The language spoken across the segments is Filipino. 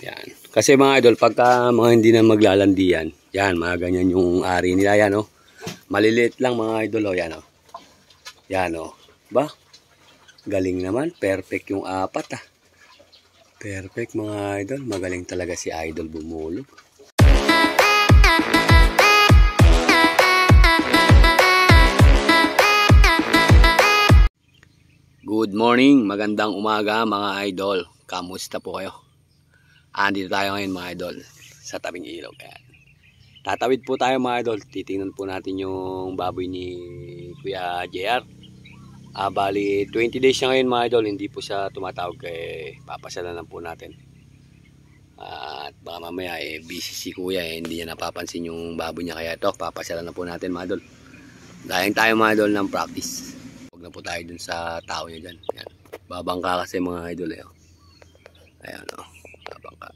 Yan. Kasi mga idol, pagka mga hindi na maglalandian, yan, mga ganyan yung ari nila, yan, oh. Maliliit lang mga idol, oh, yan, oh. Yan, oh. Ba? Galing naman, perfect yung apat, ah. Perfect mga idol, magaling talaga si idol bumulog. Good morning, magandang umaga mga idol. Kamusta po kayo? Andito tayo ngayon mga idol sa tabing ilog. Ayan. Tatawid po tayo mga idol. Titingnan po natin yung baboy ni Kuya JR. Bali 20 days siya ngayon mga idol. Hindi po siya tumatawag, kaya papasalan lang po natin. At baka mamaya busy si Kuya, hindi niya napapansin yung baboy niya, kaya ito papasalan na po natin mga idol. Dahil tayo mga idol ng practice. Huwag na po tayo dun sa tao niya dyan. Ayan. Babangka kasi mga idol eh. Ayan o. Babangka.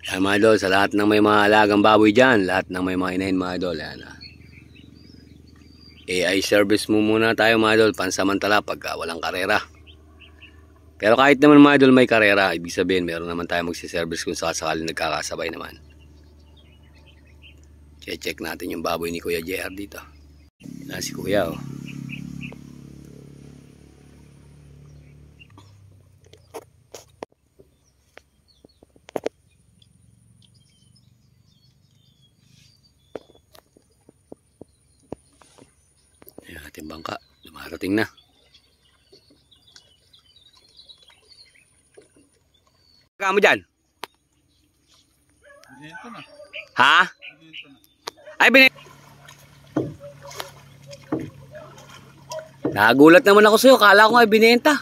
Ayan mga idol, sa lahat ng may mga alagang baboy dyan, lahat ng may mga inahin mga idol. Ayan o. AI service mo muna tayo mga idol, pansamantala pagka walang karera. Pero kahit naman mga idol may karera, ibig sabihin meron naman tayo magsiservice kung sakasakali nagkakasabay naman. Check natin yung baboy ni Kuya JR dito. Ayan si Kuya o. Ating bangka, dumarating na. Kamo dyan? Binenta na. Ha? Binenta na. Ay, binenta. Nagulat naman ako sa'yo, kala ko ay binenta.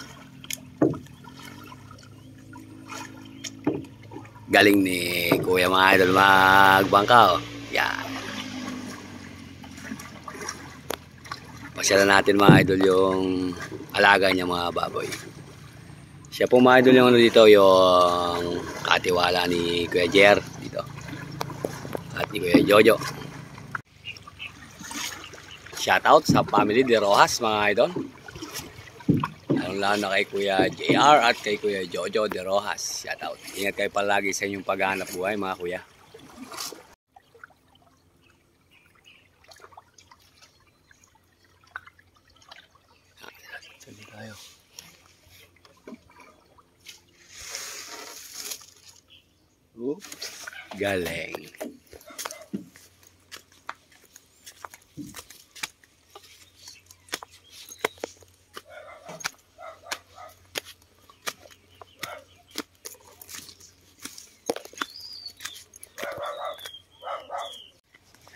Galing ni Kuya mga idol magbangka oh. Yan. Pasyalan natin mga idol yung alaga niya mga baboy. Siya po mga idol yung ano dito, yung katiwala ni Kuya Jer dito. At ni Kuya Jojo. Shoutout sa family de Rojas mga idol. Lalo na kay Kuya JR at kay Kuya Jojo de Rojas. Shoutout. Ingat kayo palagi sa inyong paghahanap buhay mga kuya. Tayo. Oops, galing.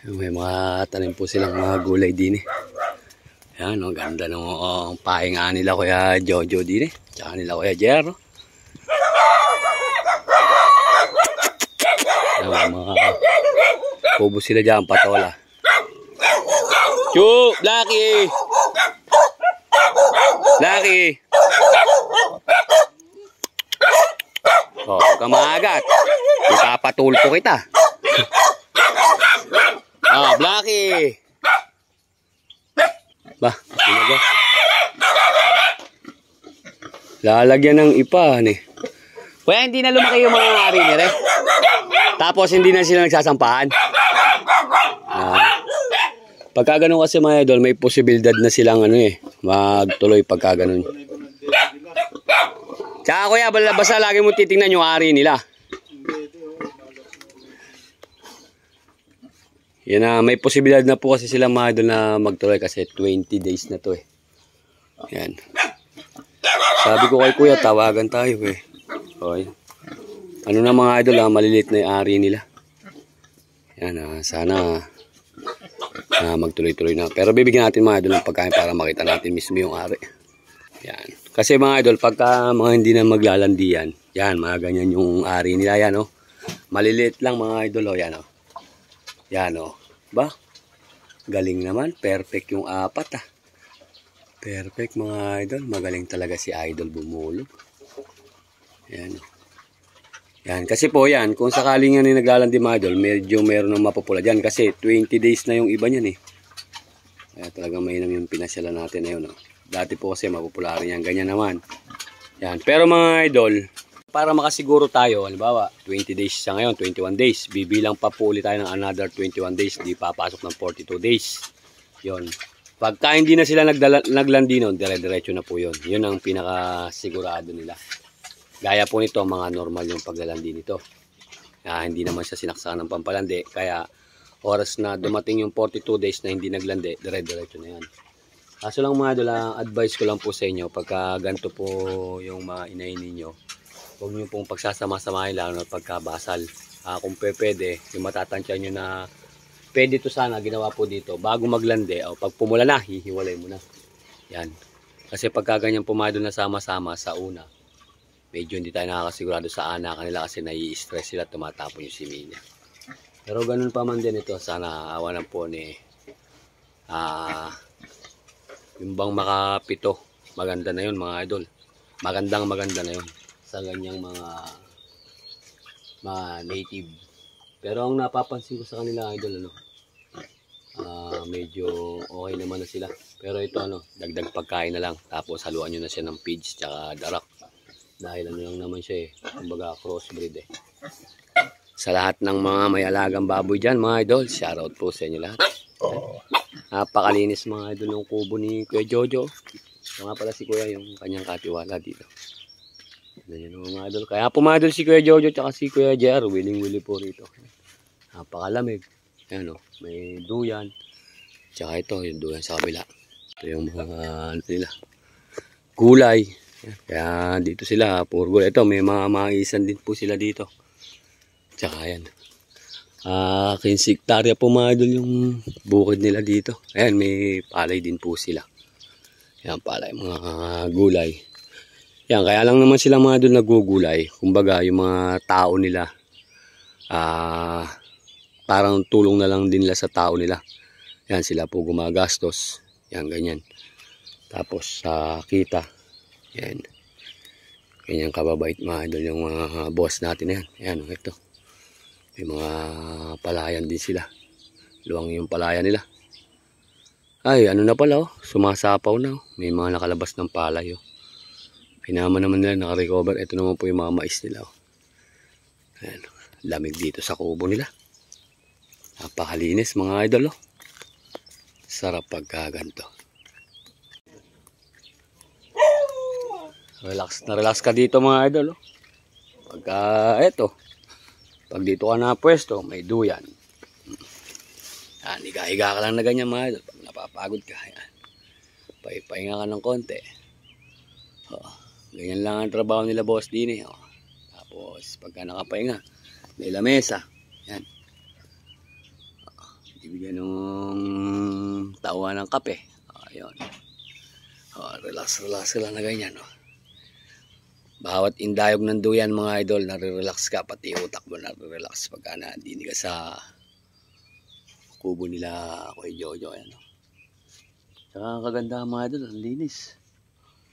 May mga tanim po silang mga gulay din eh. Yan, ang ganda ng pahinga nila Kuya Jojo din eh. Tsaka nila Kuya Jer. Yan, mga kubo sila dyan, patola. Chu! Blackie! Blackie! Oh, huwag ka maagat. Ipapatulpo kita. Ah, Blackie! Ba, ba? Lalagyan ng ipa eh. Kuya, hindi na lumaki yung mga ari nila eh. Tapos hindi na sila nagsasampahan. Pagka ganun kasi mga idol, may posibilidad na silang ano eh, magtuloy pagka ganun. Tsaka kuya, basta lagi mo titingnan yung ari nila. Yan na, may posibilidad na po kasi sila mga idol na magtuloy kasi 20 days na to eh. Yan. Sabi ko kay kuya, tawagan tayo eh. Okay. Ano na mga idol, maliliit na yung ari nila. Yan, sana magtuloy-tuloy na. Pero bibigyan natin mga idol ng pagkain para makita natin mismo yung ari. Yan. Kasi mga idol, pagka mga hindi na maglalandian, yan, mga ganyan yung ari nila. Yan oh. Maliliit lang mga idol oh. Yan oh. Yan o. Ba? Galing naman. Perfect yung apat ah. Perfect mga idol. Magaling talaga si idol bumulog. Yan o. Yan. Kasi po yan. Kung sakaling yan naglalandi mga idol, medyo meron ng mapupula dyan. Kasi 20 days na yung iba niyan eh. Kaya talagang mainam yung pinasyalan natin na yun o. Dati po kasi mapupula rin yan. Ganyan naman. Yan. Pero mga idol, para makasiguro tayo, halimbawa 20 days siya ngayon, 21 days, bibilang pa po ulit tayo ng another 21 days, di papasok ng 42 days. Yon. Pagka hindi na sila naglandi nun, dire-diretso na po yun. Yun ang pinakasigurado nila. Gaya po nito, mga normal yung paglalandi nito. Hindi naman siya sinaksakan ng pampalandi. Kaya oras na dumating yung 42 days na hindi naglandi, dire-diretso na yan. Kaso lang mga idol, advice ko lang po sa inyo, pagka ganito po yung mga inahin ninyo, huwag nyo pong pagsasama-samahin lang na pagkabasal. Kung pwede, yung matatansya nyo na pwede to sana, ginawa po dito, bago maglandi, o pag pumula na, hihiwalay mo na. Yan. Kasi pagka ganyan pumadol na sama-sama sa una, medyo hindi tayo nakakasigurado sa anak kanila kasi nai-stress sila, tumatapon yung simi niya. Pero ganun pa man din ito, sana awanan po ni yung bang makapito. Maganda na yun mga idol. Maganda na yun sa ganyang mga native. Pero ang napapansin ko sa kanila idol, medyo okay naman na sila. Pero ito dagdag pagkain na lang. Tapos haluan nyo na siya ng pigs tsaka darak. Dahil lang naman siya kumbaga crossbreed Sa lahat ng mga may alagang baboy dyan mga idol, shoutout po sa inyo lahat. Napakalinis mga idol ng kubo ni Kuya Jojo. Ito nga pala si Kuya yung kanyang katiwala dito. Ganyan mga idol. Kaya po mga idol si Kuya Jojo tsaka si Kuya JR, willing-willing po rito. Napakalamig. Ayan may duyan. Tsaka ito, yung duyan sa kabila. Ito yung mga nila. Gulay. Kaya dito sila, puro gulay. Ito, may mga maisan din po sila dito. Tsaka ayan. 15 hektarya po mga idol yung bukid nila dito. Ayan, may palay din po sila. Ayan, palay, mga gulay. Yan, kaya lang naman sila mga idol nagugulay. Kumbaga, yung mga tao nila, parang tulong na lang din nila sa tao nila. Yan, sila po gumagastos. Yan, ganyan. Tapos, kita. Yan. Ganyan kababait mga idol yung mga boss natin. Yan, yan, ito. May mga palayan din sila. Luwang yung palayan nila. Ay, ano na pala sumasapaw na May mga nakalabas ng palay Pinama naman nila, naka-recover. Ito naman po yung mga mais nila Ayan, lamig dito sa kubo nila. Napakalinis mga idol Sarap pagkaganto. Relax na relax ka dito mga idol Pagka pag dito ka na pwesto, may duyan. Yan, higa-higa ka lang na ganyan mga idol. Pag napapagod ka, yan. Pahinga ka ng konti. Ganyan lang ang trabaho nila boss din Tapos pagka nakapahinga, may lamesa. Yan. Ibigyan ng tawa ng kape. Ayun. Relax lang na ganyan. Bawat indayog ng duyan mga idol, nare-relax ka. Pati utak mo nare-relax pagka nandinig ka sa kubo nila Kuya Jojo. Ayan. Saka kaganda mga idol, ang linis.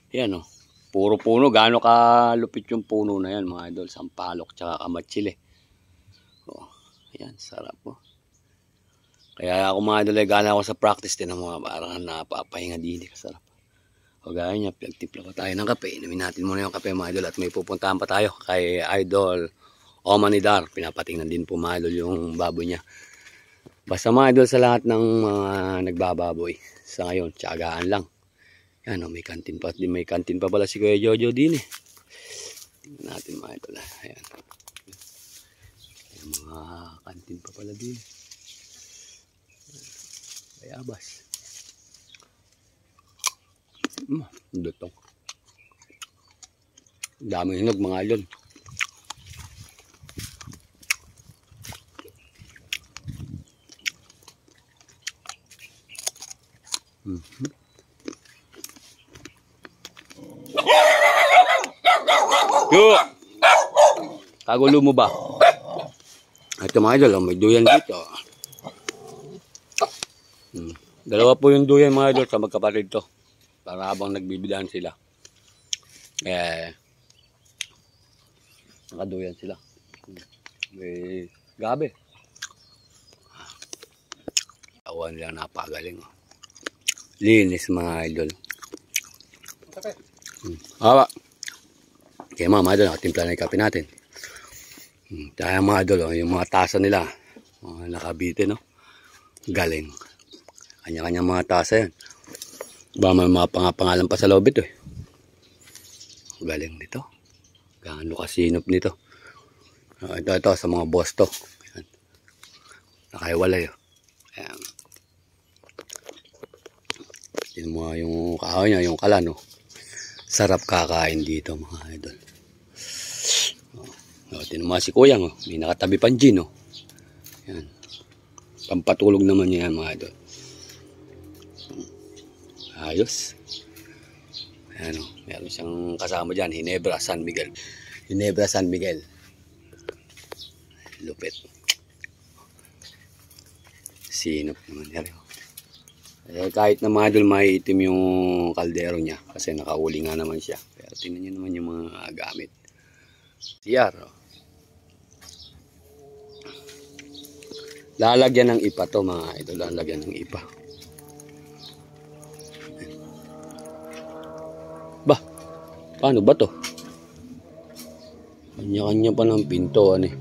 Ayan puro puno. Gaano kalupit yung puno na yan mga idol. Sampalok tsaka kamatsili. Ayan, sarap Kaya ako mga idol, gana ako sa practice din ng mga parang napapahinga din. Kasarap. Gaya niya, pinagtimpla pa tayo ng kape. Inumin natin muna yung kape mga idol at may pupuntahan pa tayo kay Idol Omanidar. Pinapatingnan din po mga idol yung baboy niya. Basta mga idol sa lahat ng mga nagbababoy sa ngayon, tiyagaan lang. Yan may kantin pa. May kantin pa pala si Kuya Jojo din Tingnan natin mga idol. Ayan. May mga kantin pa pala din. Bayabas. Dutong. Daming hinog mga idol. Yo! Kagulo mo ba? Ito mga idol, may duyan dito. Dalawa po yung duyan mga idol sa magkapatid to. Para habang nagbibidahan sila. Nakaduyan sila. May gabi. Awan nila napagaling. Linis mga idol. Hawa. Kaya mga idol, nakatimpla na yung kape natin. Kaya mga idol, yung mga tasa nila, nakabite, no? Galing. Kanya-kanya mga tasa yan. Ba may mga pangalan pa sa loob ito eh. Galing nito. Gaano kasinop nito. Ito sa mga boss to. Ayan. Nakaiwalay. Ayan. Tignan mo yung kahoy niya, yung kala, no? Sarap kakain dito mga idol. Tignan mo si Kuya, no? May nakatabi pang gin, no? Ayan. Pampatulog naman niya yan mga idol. Ayos. Ayan, no? Meron siyang kasama dyan, Ginebra San Miguel. Ginebra San Miguel. Lupit. Sinop naman yan. Kahit na mga idol, maiitim yung kaldero niya kasi nakauli nga naman siya. Pero tingnan nyo naman yung mga gamit. CR. Lalagyan ng ipa to mga idol. Lalagyan ng ipa. Bah, paano ba to? Kanya-kanya pa ng pinto. Ano eh?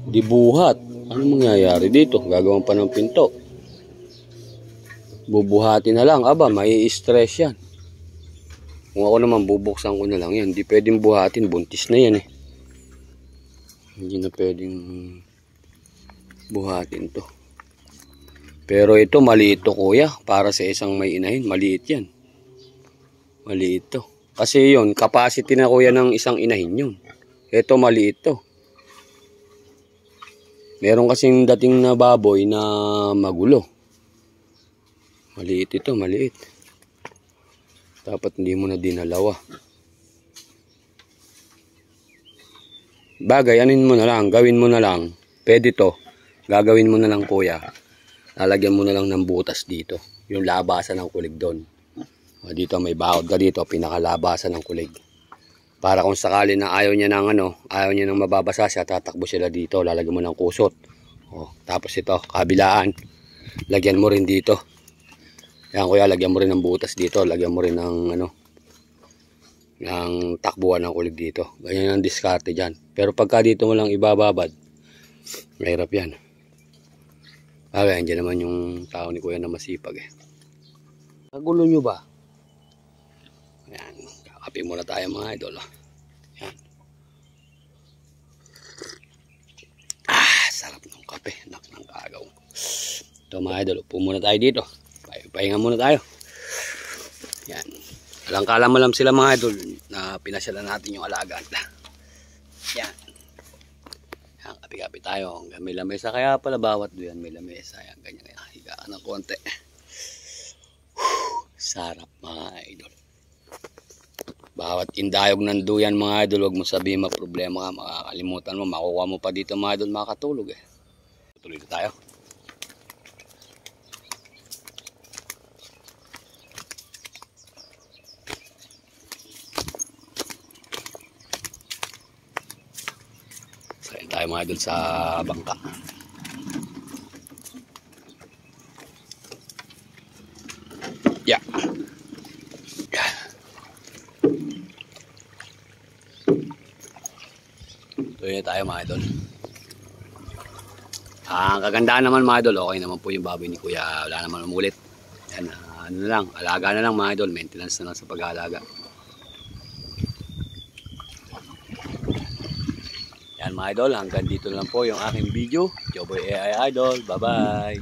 Di buhat. Ano mangyayari dito? Gagawin pa ng pinto. Bubuhatin na lang. Aba, may stress yan. Kung ako naman bubuksan ko na lang yan. Hindi pwedeng buhatin. Buntis na yan eh. Hindi na pwedeng buhatin to. Pero ito maliit to kuya. Para sa isang may inahin. Maliit yan. Maliit to. Kasi yun, capacity na kuya ng isang inahin yun. Ito maliit to. Meron kasing dating na baboy na magulo. Maliit ito, maliit. Dapat hindi mo na dinalawa. Bagay, anin mo na lang, gawin mo na lang. Pwede to. Gagawin mo na lang kuya. Lalagyan mo na lang ng butas dito. Yung labasan ng kulig doon. Dito may bakod ka dito, pinakalabasan ng kulig. Para kung sakali na ayaw niya ng ayaw niya ng mababasa siya, tatakbo sila dito. Lalagyan mo ng kusot. Tapos ito, kabilaan. Lagyan mo rin dito. Yan kuya, lagyan mo rin ng butas dito. Lagyan mo rin ng ng takbuhan ng kulig dito. Ganyan ang diskarte dyan. Pero pagka dito mo lang ibababad, mahirap yan. Andyan naman yung tao ni kuya na masipag eh. Nagulo nyo ba? Yan. Kakape muna tayo mga idol. Yan. Sarap ng kape. Anak ng kagaw. Ito mga idol, upo muna tayo dito. Pahinga muna tayo. Yan. Walang kalamalam sila mga idol na pinasyalan natin yung alagaan. Yan. Yan, kape-kape tayo. May lamesa kaya pala bawat doon may lamesa. Yan, ganyan. Higa ka ng konti. Sarap mga idol. Bawat indayog ng duyan mga idol, huwag mo sabihin problema ka, makakalimutan mo, makukuha mo pa dito mga idol, makakatulog eh. Tuloy na tayo. Sakayin tayo mga idol sa bangka. Yeah. Tuloy na tayo mga idol. Ang kagandahan naman mga idol, okay naman po yung baboy ni kuya. Wala naman umulit. Yan, ano na lang, alaga na lang mga idol. Maintenance na lang sa pag-aalaga. Yan mga idol, hanggang dito lang po yung aking video. Joboy AI Idol. Bye bye.